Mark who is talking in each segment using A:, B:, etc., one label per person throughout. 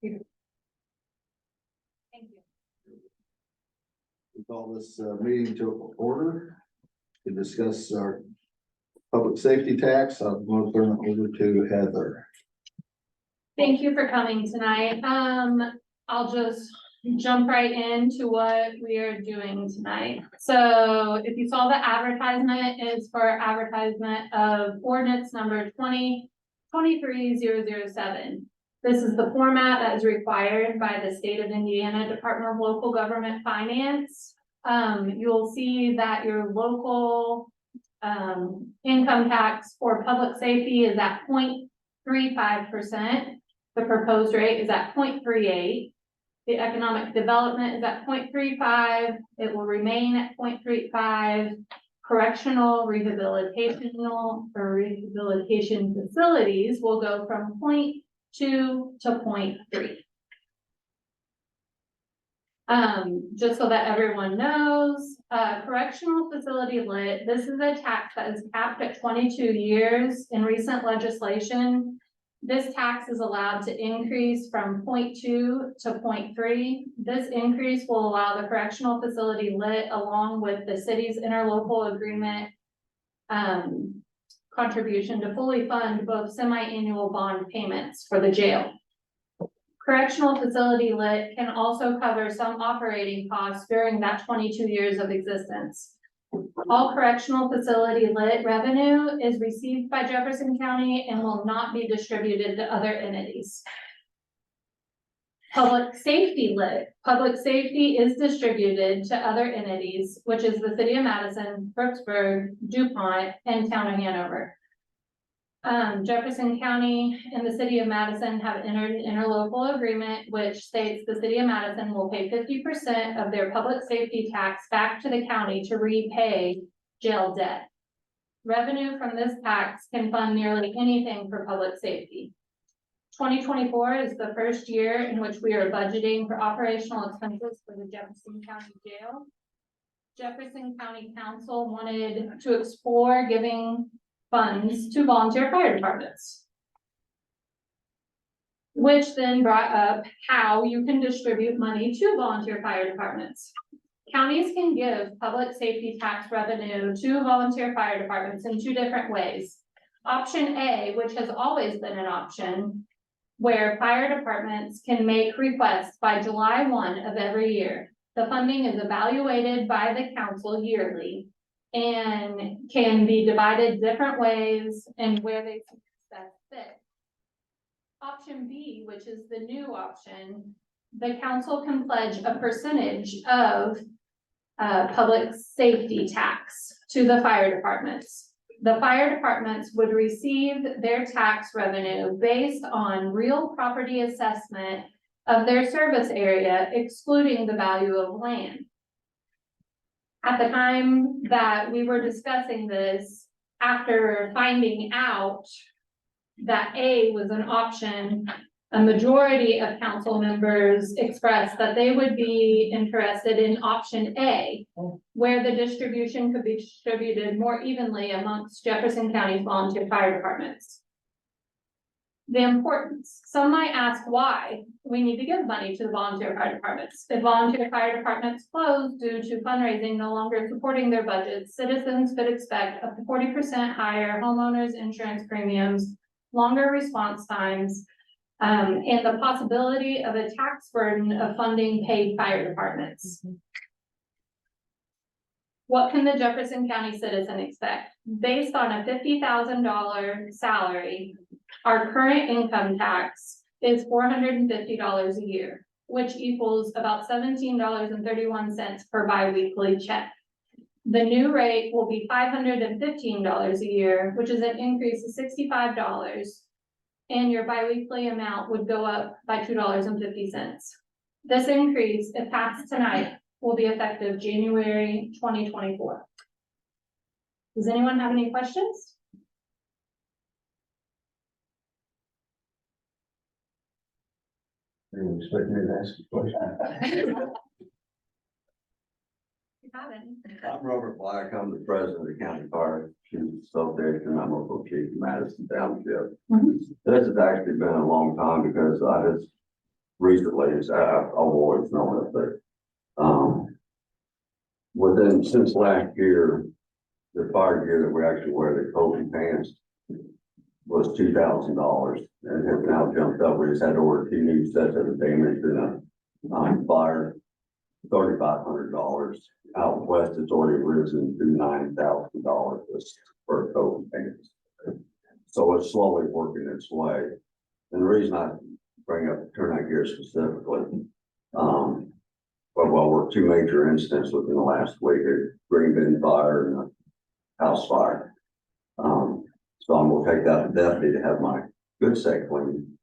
A: Thank you.
B: We call this meeting to order to discuss our public safety tax. I'm going to turn it over to Heather.
A: Thank you for coming tonight. I'll just jump right into what we are doing tonight. So if you saw the advertisement, it's for advertisement of ordinance number 2023-007. This is the format that is required by the state of Indiana Department of Local Government Finance. You'll see that your local income tax for public safety is at 0.35%. The proposed rate is at 0.38. The economic development is at 0.35. It will remain at 0.35. Correctional, rehabilitation facilities will go from 0.2 to 0.3. Just so that everyone knows, correctional facility lit, this is a tax that is capped at 22 years. In recent legislation, this tax is allowed to increase from 0.2 to 0.3. This increase will allow the correctional facility lit, along with the city's interlocal agreement contribution, to fully fund both semi-annual bond payments for the jail. Correctional facility lit can also cover some operating costs during that 22 years of existence. All correctional facility lit revenue is received by Jefferson County and will not be distributed to other entities. Public safety lit. Public safety is distributed to other entities, which is the City of Madison, Brooksburg, DuPont, and Town of Hanover. Jefferson County and the City of Madison have entered an interlocal agreement which states the City of Madison will pay 50% of their public safety tax back to the county to repay jail debt. Revenue from this tax can fund nearly anything for public safety. 2024 is the first year in which we are budgeting for operational expenses for the Jefferson County Jail. Jefferson County Council wanted to explore giving funds to volunteer fire departments, which then brought up how you can distribute money to volunteer fire departments. Counties can give public safety tax revenue to volunteer fire departments in two different ways. Option A, which has always been an option, where fire departments can make requests by July 1 of every year. The funding is evaluated by the council yearly and can be divided different ways and where they see best fit. Option B, which is the new option, the council can pledge a percentage of public safety tax to the fire departments. The fire departments would receive their tax revenue based on real property assessment of their service area, excluding the value of land. At the time that we were discussing this, after finding out that A was an option, a majority of council members expressed that they would be interested in option A, where the distribution could be distributed more evenly amongst Jefferson County's volunteer fire departments. The importance. Some might ask why we need to give money to the volunteer fire departments. If volunteer fire departments close due to fundraising no longer supporting their budgets, citizens could expect up to 40% higher homeowners insurance premiums, longer response times, and the possibility of a tax burden of funding paid fire departments. What can the Jefferson County citizen expect? Based on a $50,000 salary, our current income tax is $450 a year, which equals about $17.31 per biweekly check. The new rate will be $515 a year, which is an increase of $65, and your biweekly amount would go up by $2.50. This increase, if passed tonight, will be effective January 2024. Does anyone have any questions?
B: Are you expecting me to ask a question?
C: I'm Robert Black. I'm the president of the County Fire Association. I'm local chief in Madison Township. This has actually been a long time because I just recently, I've always known it, but, since last year, the fire gear that we actually wear, the coat and pants, was $2,000 and has now jumped up. We just had to order 2 new sets that were damaged in a fire, $3,500. Out west, it's already risen to $9,000 for a coat and pants. So it's slowly working its way. And the reason I bring up turnout gear specifically, well, we're 2 major incidents within the last week, a green bin fire and a house fire. So I'm gonna take that deputy to have my good set cleaned.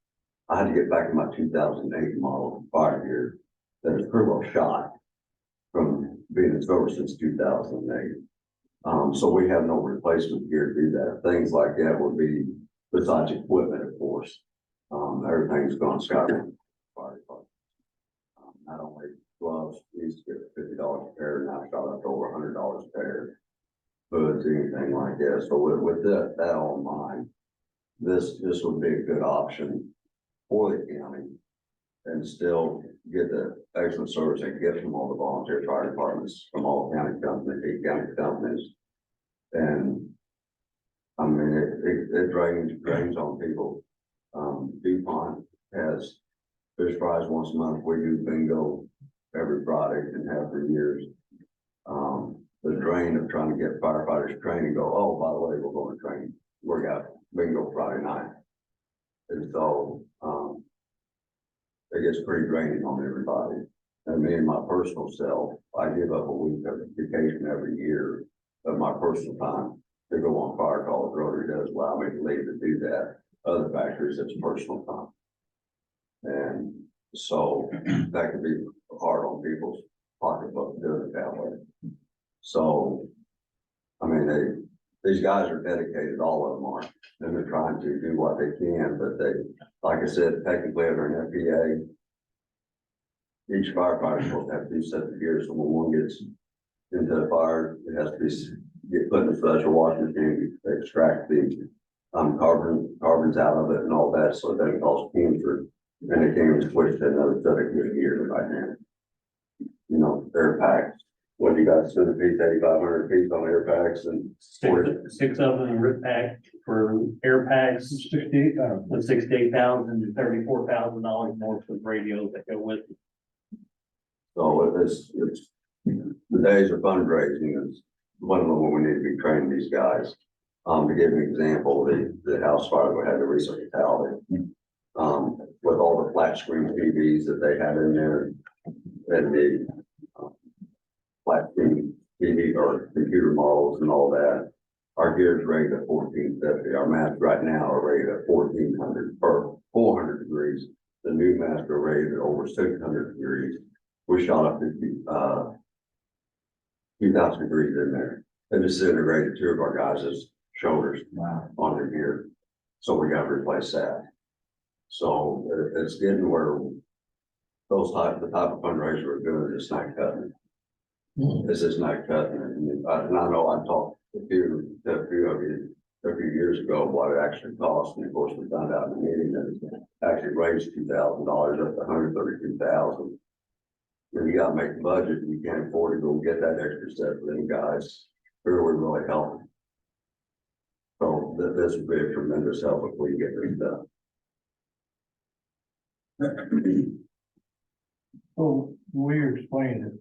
C: I had to get back to my 2008 model fire gear that is pretty well shot from being in service since 2008. So we have no replacement gear to do that. Things like that would be, besides equipment, of course. Everything's gone skyrocketing. Not only gloves, used to get $50 a pair, now shot up to over $100 a pair. Hoods, anything like that. So with that all in mind, this would be a good option for the county and still get the excellent service they get from all the volunteer fire departments, from all county companies, 8 county companies. And I mean, it drains on people. DuPont has fish fries once a month. We do bingo every Friday and have for years. The drain of trying to get firefighters trained and go, oh, by the way, we're going to train. We got bingo Friday night. And so, it gets pretty draining on everybody. And me and my personal self, I give up a week of vacation every year of my personal time to go on fire call. Rotary does allow me to leave to do that. Other factors, it's personal time. And so that could be hard on people's pocketbook doing it that way. So, I mean, these guys are dedicated, all of them are, and they're trying to do what they can, but they, like I said, technically under an FPA, each firefighter is supposed to have 2 sets of gear, so when one gets into the fire, it has to get put in a special washing machine to extract the carbons out of it and all that, so it doesn't cause cancer, and it can be switched to another set of gear right now. You know, air packs. What do you guys spend a piece, 8,500 piece on air packs and
D: 6 of them in rip pack for air packs, 68,000 to $34,000 more for radios that go with it.
C: So it's the days of fundraising is one of them when we need to be training these guys. To give an example, the house fire we had the recent fatality, with all the flat screen TVs that they had in there and the flat screen TV or computer models and all that. Our gear is rated at 1450. Our masks right now are rated at 1400 or 400 degrees. The new masks are rated at over 600 degrees. We shot up to 2,000 degrees in there. They disintegrated 2 of our guys' shoulders on their gear. So we got to replace that. So it's getting where the type of fundraiser we're doing is not cutting. This is not cutting it. And I know I talked to a few of you a few years ago what it actually cost, and of course we found out in the meeting that it actually raised $2,000 up to $132,000. When you got to make the budget, and you can't afford to go get that extra set for them guys. Who would really help. So this would be a tremendous help if we get this done.
E: So we explained it.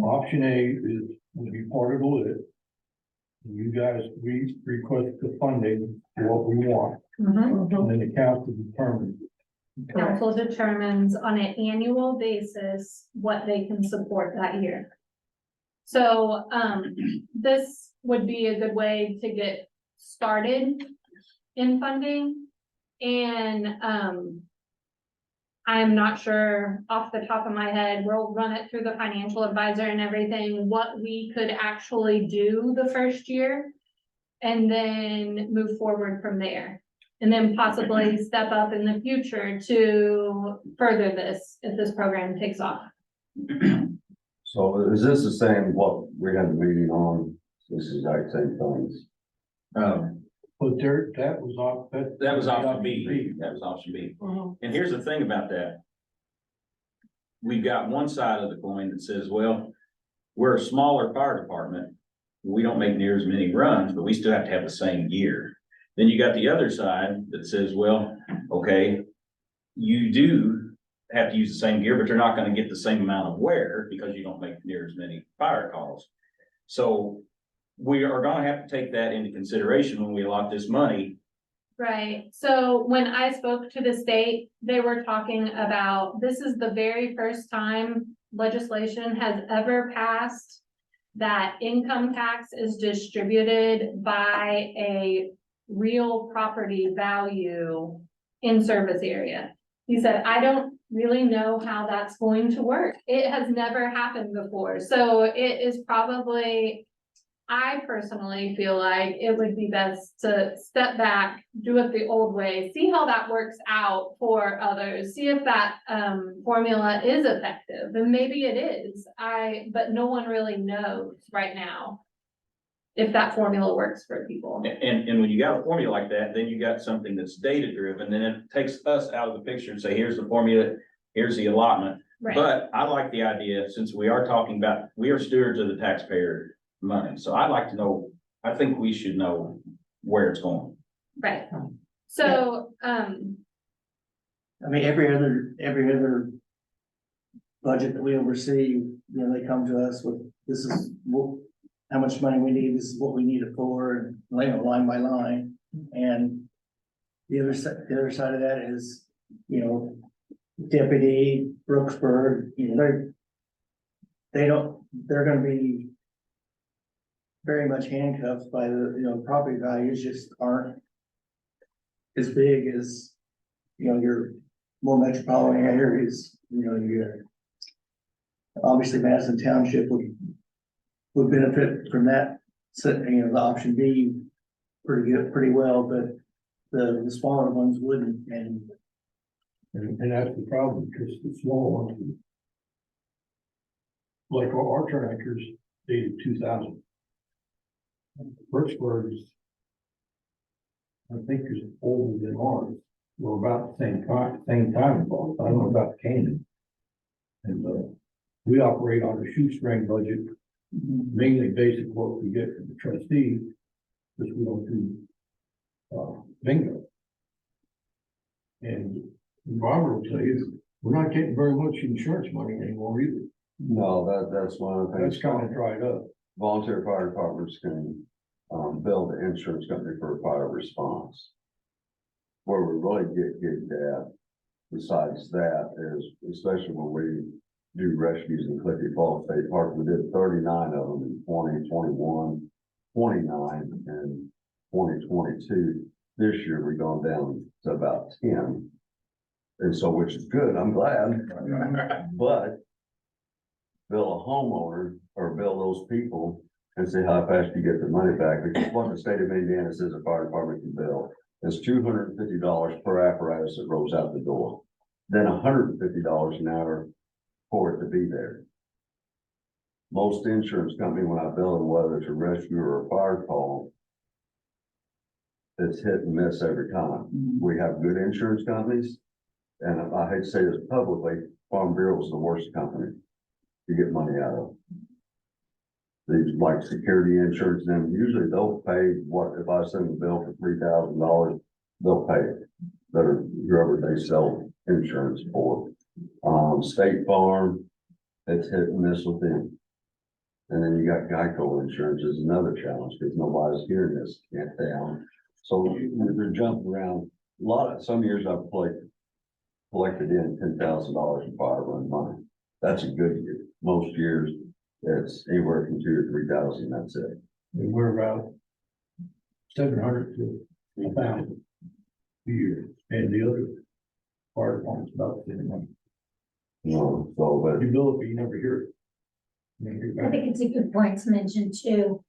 E: Option A is to be part of the list. You guys, we request the funding for what we want, and then the council determines.
A: Council determines on an annual basis what they can support that year. So, this would be a good way to get started in funding. And, I'm not sure off the top of my head, we'll run it through the financial advisor and everything, what we could actually do the first year. And then move forward from there. And then possibly step up in the future to further this, if this program takes off.
C: So is this the same, what we had the meeting on, this is the exact same things?
E: But there, that was
F: That was option B, that was option B.
A: Mhm.
F: And here's the thing about that. We've got one side of the coin that says, well, we're a smaller fire department. We don't make near as many runs, but we still have to have the same gear. Then you got the other side that says, well, okay, you do have to use the same gear, but you're not gonna get the same amount of wear because you don't make near as many fire calls. So we are gonna have to take that into consideration when we allot this money.
A: Right, so when I spoke to the state, they were talking about, this is the very first time legislation has ever passed that income tax is distributed by a real property value in service area. He said, I don't really know how that's going to work. It has never happened before, so it is probably, I personally feel like it would be best to step back, do it the old way, see how that works out for others, see if that formula is effective, and maybe it is. But no one really knows right now if that formula works for people.
F: And when you got a formula like that, then you got something that's data driven, then it takes us out of the picture and say, here's the formula, here's the allotment.
A: Right,
F: But I like the idea, since we are talking about, we are stewards of the taxpayer money, so I'd like to know, I think we should know where it's going.
A: right. So,
G: I mean, every other budget that we oversee, you know, they come to us with, this is how much money we need, this is what we need it for, and line by line. And the other side of that is, you know, Deputy Brooksburg, you know, they're gonna be very much handcuffed by the, you know, property values just aren't as big as, you know, your more metropolitan areas, you know, obviously Madison Township would benefit from that, so, you know, the option B pretty well, but the smaller ones wouldn't, and
E: that's the problem, because the small ones, like our tractors, dated 2000. Birchburg's, I think, is older than ours. We're about the same time involved. I don't know about Canaan. And, we operate on a shoestring budget, mainly basic what we get from the trustee, because we don't do, bingo. And Robert will tell you, we're not getting very much insurance money anymore either.
C: No, that's one of the things.
E: That's kind of dried up.
C: Volunteer fire departments can, build an insurance company for a fire response. Where we really get at, besides that, is especially when we do rescues in Cliffy Falls State Park, we did 39 of them in 2021, 29 in 2022. This year, we've gone down to about 10. And so, which is good, I'm glad, but bill a homeowner or bill those people and see how fast you get the money back, because what the state of Indiana says a fire department can bill is $250 per apparatus that rolls out the door, then $150 an hour for it to be there. Most insurance company, when I bill them, whether it's a rescue or a fire call, it's hit and miss every time. We have good insurance companies, and I hate to say this publicly, Farm Bureau is the worst company to get money out of. These like security insurance, and usually they'll pay what, if I send a bill for $3,000, they'll pay it. They're whoever they sell insurance for. State Farm, it's hit and miss with them. And then you got Geico insurance is another challenge because nobody's hearing this down. So they're jumping around. Some years I've collected in $10,000 in fire run money. That's a good year. Most years it's anywhere from 2,000 to 3,000. That's it.
E: And we're about 700 to 1,000 a year, and the other fire department's about 700.
C: You know, so but
E: You bill it, but you never hear it. You never hear
H: I
E: back.
H: think it's a good point to mention too,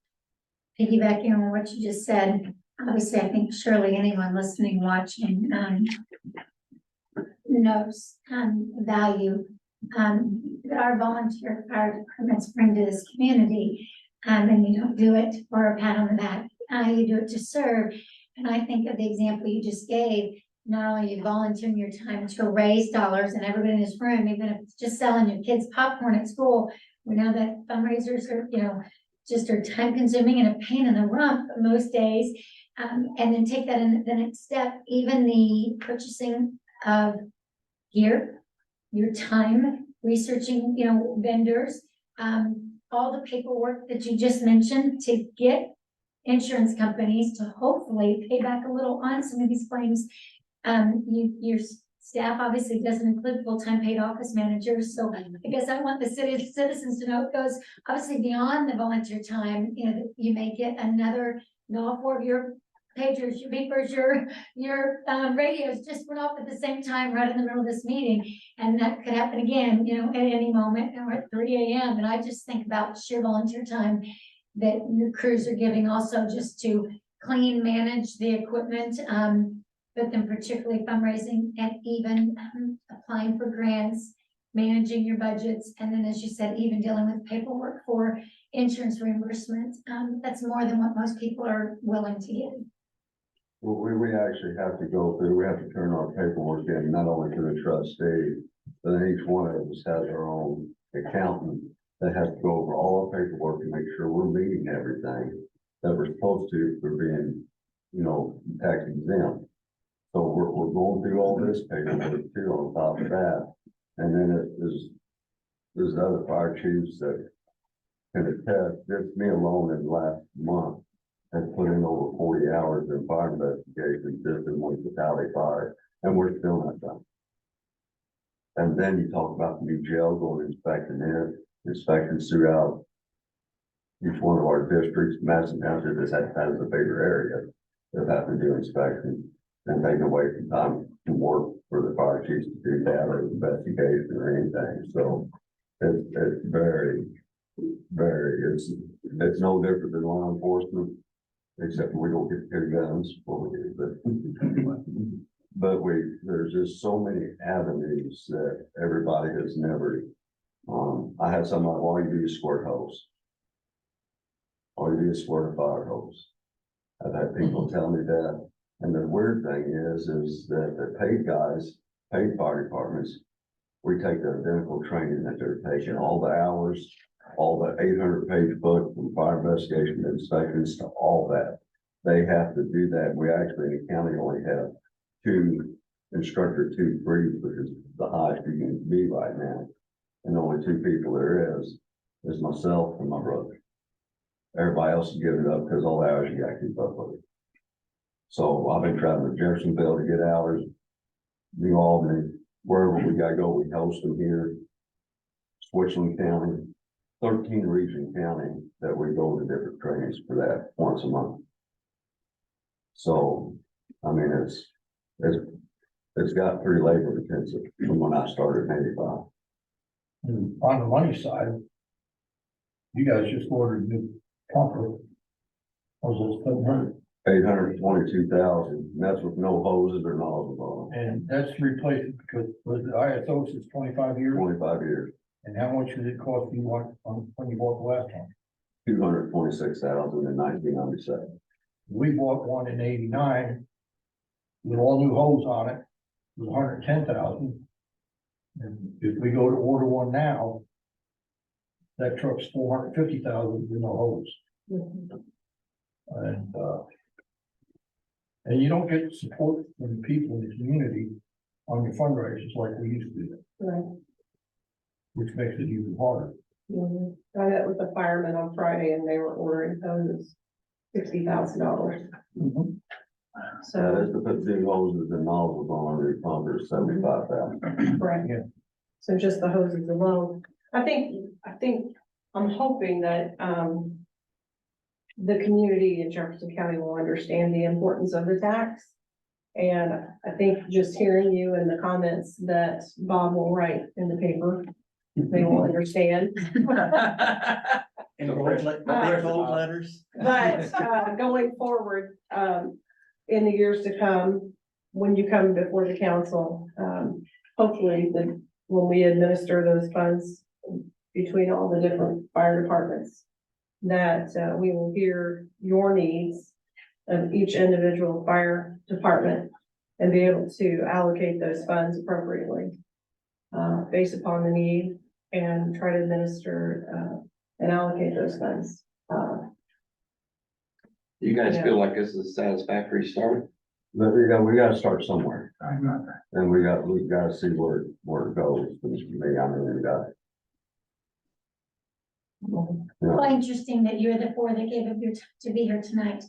H: piggybacking on what you just said. Obviously, I think surely anyone listening, watching, knows, value, that our volunteer fire departments bring to this community. And you don't do it for a pat on the back, you do it to serve. And I think of the example you just gave, not only you volunteering your time to raise dollars, and everybody in this room, even if it's just selling your kids popcorn at school, we know that fundraisers are, just are time consuming and a pain in the rump most days. And then take that in the next step, even the purchasing of gear, your time, researching, vendors, all the paperwork that you just mentioned to get insurance companies to hopefully pay back a little on some of these claims. Your staff obviously doesn't include full-time paid office managers, so I guess I want the citizens to know it goes obviously beyond the volunteer time, that you may get another, all four of your pagers, your beepers, your radios just went off at the same time right in the middle of this meeting. And that could happen again, at any moment or at 3 a.m. And I just think about sheer volunteer time that your crews are giving also just to clean, manage the equipment, but then particularly fundraising and even applying for grants, managing your budgets. And then, as you said, even dealing with paperwork for insurance reimbursement. That's more than what most people are willing to give.
C: Well, we actually have to go through, we have to turn our paperwork in, not only to the trustee, but then each one of us has our own accountant that has to go over all our paperwork and make sure we're meeting everything that we're supposed to for being, tax exempt. So we're going through all this paperwork too on top of that. And then there's other fire chiefs that can attest, just me alone in the last month has put in over 40 hours in fire investigations just in one fatality fire, and we're still not done. And then you talk about the new jail, going inspecting it, inspections throughout each one of our districts. Madison Township has a bigger area that have to do inspections and taking away from time to work for the fire chiefs to do that or investigation or anything. So it's very, it's no different than law enforcement, except we don't get to carry guns. But there's just so many avenues that everybody has never, I had somebody, all you do is squirt hose. All you do is squirt a fire hose. I've had people tell me that. And the weird thing is that the paid guys, paid fire departments, we take the identical training that they're taking, all the hours, all the 800-page book from fire investigation inspections to all that. They have to do that. We actually in the county only have 2 instructor 2 3, which is the highest you can be right now. And the only 2 people there is myself and my brother. Everybody else is giving it up because all the hours you got to keep up with it. So I've been traveling to Jeffersonville to get hours, New Albany, wherever we gotta go, we host them here. Switzerland County, 13 region county that we go to different trainings for that once a month. So, I mean, it's got pretty labor intensive from when I started in 85.
E: And on the money side, you guys just ordered a new pumper. Was it 700?
C: 822,000, and that's with no hoses or nozzles on
E: And that's replaced because was the ISO since 25 years?
C: 25 years,
E: And how much did it cost you when you bought the last one?
C: 226,000 in 1997.
E: We bought one in 89 with all new hose on it, it was 110,000. And if we go to order one now, that truck's 450,000 with no hose. And you don't get support from the people in the community on your fundraisers like we used to do,
I: Right.
E: which makes it even harder.
I: I met with the firemen on Friday and they were ordering hoses, $60,000.
E: Mhm.
C: So
I: So,
C: that's to put new hoses and nozzles on the pumper, 75,000.
I: right.
E: Yeah.
I: So just the hoses alone. I think, I'm hoping that, the community in Jefferson County will understand the importance of the tax. And I think just hearing you and the comments that Bob will write in the paper, they will understand.
G: In bold letters.
I: But, going forward, in the years to come, when you come before the council, hopefully when we administer those funds between all the different fire departments, that we will hear your needs of each individual fire department and be able to allocate those funds appropriately, based upon the need and try to administer, and allocate those funds.
J: You guys
I: Yeah.
J: feel like this is a satisfactory start?
C: But we gotta start somewhere. And we gotta see where it goes. Me, I mean, we got.
H: Well, interesting that you're the four that gave up your time to be here tonight.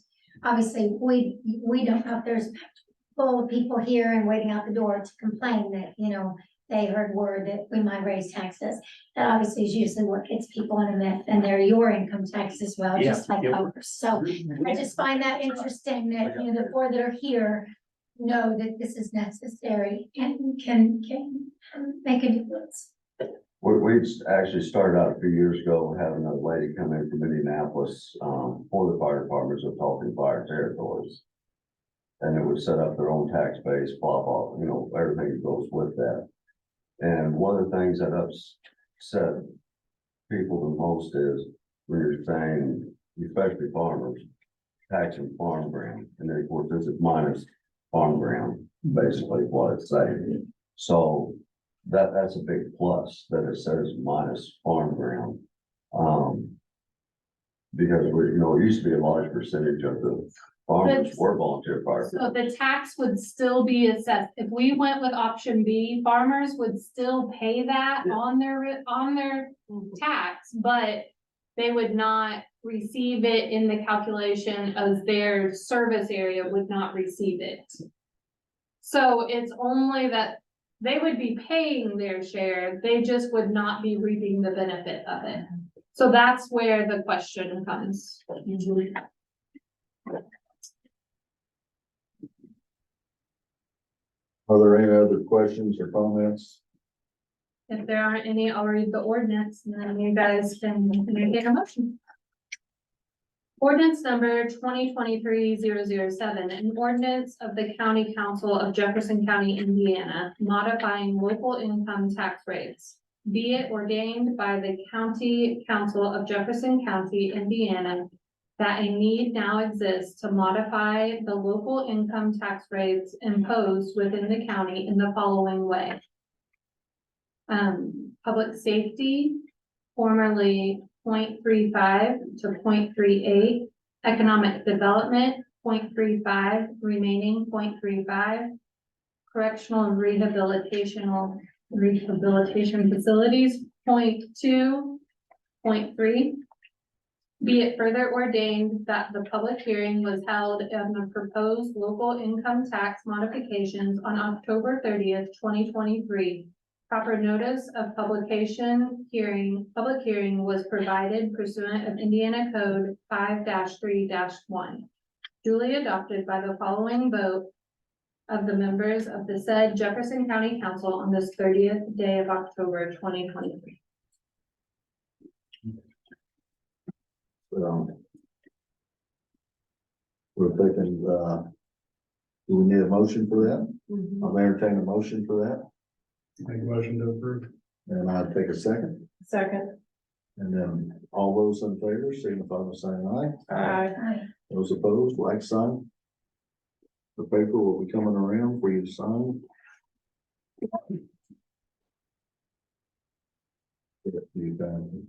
H: Obviously, we don't know if there's full of people here and waiting out the door to complain that, you know, they heard word that we might raise taxes. That obviously is usually what gets people in a myth, and they're your income tax as well, just like ours. So I just find that interesting that, you know, the four that are here know that this is necessary and can make a difference.
C: We actually started out a few years ago having a lady come in from Indianapolis, for the fire departments of talking fire territories. And it would set up their own tax base, blah, blah, you know, everything that goes with that. And one of the things that upset people the most is when you're saying, especially farmers, taxing farm ground. And then of course, this is minus farm ground, basically what it's saying. So that's a big plus that it says minus farm ground. Because it used to be a large percentage of the farmers were volunteer fire.
A: So the tax would still be assessed. If we went with option B, farmers would still pay that on their tax, but they would not receive it in the calculation as their service area would not receive it. So it's only that they would be paying their share, they just would not be reaping the benefit of it. So that's where the question comes usually.
B: Are there any other questions or comments?
A: If there aren't any, I'll read the ordinance and then you guys can make a motion. Ordinance number 2023-007, an ordinance of the County Council of Jefferson County, Indiana, modifying local income tax rates. Be it ordained by the County Council of Jefferson County, Indiana, that a need now exists to modify the local income tax rates imposed within the county in the following way. Public safety, formerly 0.35 to 0.38, economic development, 0.35, remaining 0.35, correctional and rehabilitation facilities, 0.2, 0.3. Be it further ordained that the public hearing was held on the proposed local income tax modifications on October 30th, 2023. Proper notice of public hearing was provided pursuant of Indiana Code 5-3-1. Duly adopted by the following vote of the members of the said Jefferson County Council on this 30th day of October, 2023.
B: We're thinking, do we need a motion for that? I'll entertain a motion for that,
E: Make a motion to approve.
B: and I'll take a second.
I: Second.
B: And then all those in favor, signify by saying aye.
I: Aye.
B: Those opposed, like sign. The paper will be coming around for you to sign. Get it to you, Dan.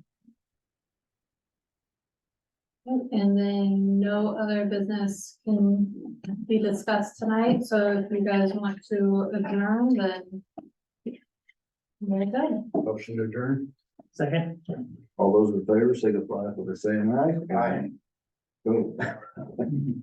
A: And then no other business can be discussed tonight, so if you guys want to adjourn, then. Very good.
B: Motion to adjourn.
G: Second.
B: All those in favor, signify by saying aye. Aye. Go.
C: Thank you.